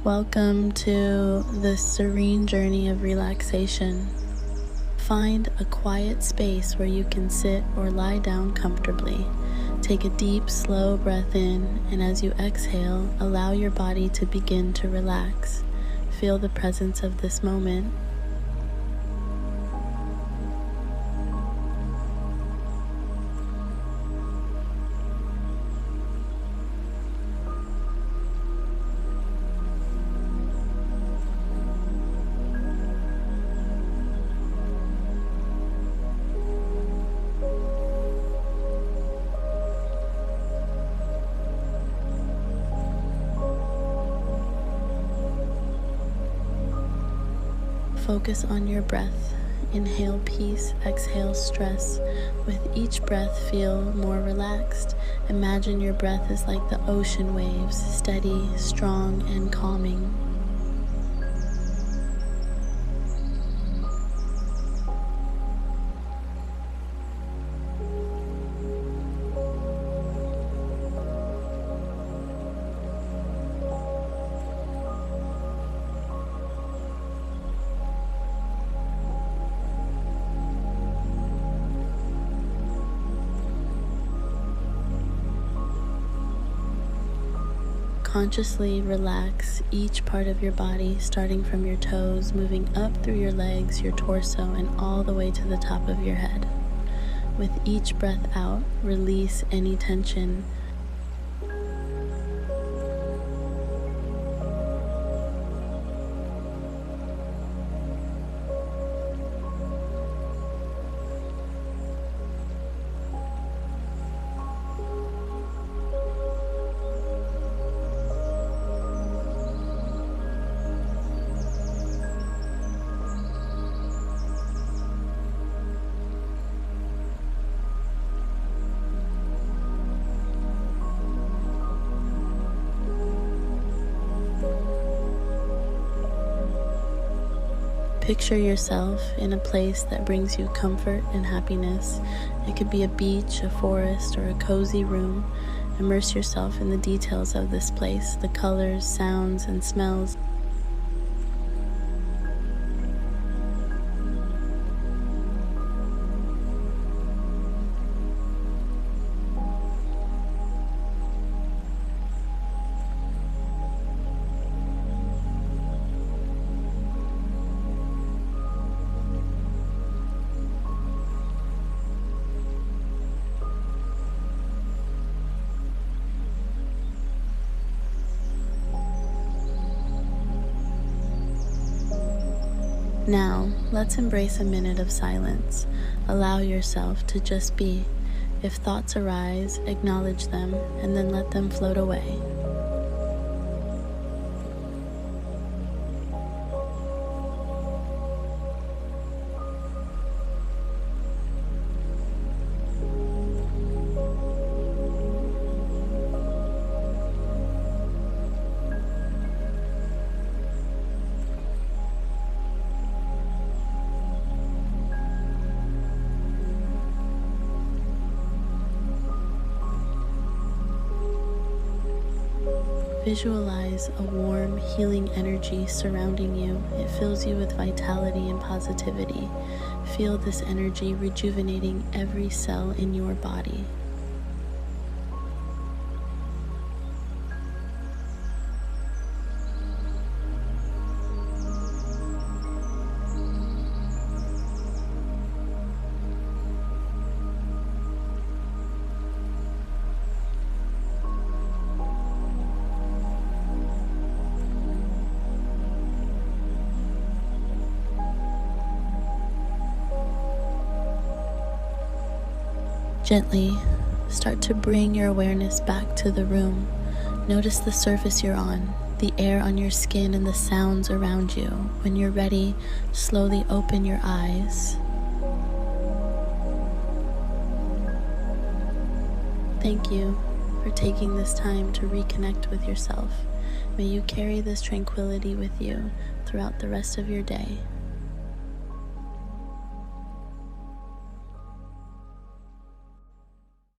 Welcome to the serene journey of relaxation. Find a quiet space where you can sit or lie down comfortably. Take a deep, slow breath in, and as you exhale, allow your body to begin to relax. Feel the presence of this moment. Focus on your breath. Inhale peace, exhale stress. With each breath, feel more relaxed. Imagine your breath is like the ocean waves, steady, strong, and calming. Consciously relax each part of your body, starting from your toes, moving up through your legs, your torso, and all the way to the top of your head. With each breath out, release any tension. Picture yourself in a place that brings you comfort and happiness. It could be a beach, a forest, or a cozy room. Immerse yourself in the details of this place, the colors, sounds, and smells. Now, let's embrace a minute of silence. Allow yourself to just be. If thoughts arise, acknowledge them, and then let them float away. Visualize a warm, healing energy surrounding you. It fills you with vitality and positivity. Feel this energy rejuvenating every cell in your body. Gently start to bring your awareness back to the room. Notice the surface you're on, the air on your skin, and the sounds around you. When you're ready, slowly open your eyes. Thank you for taking this time to reconnect with yourself. May you carry this tranquility with you throughout the rest of your day.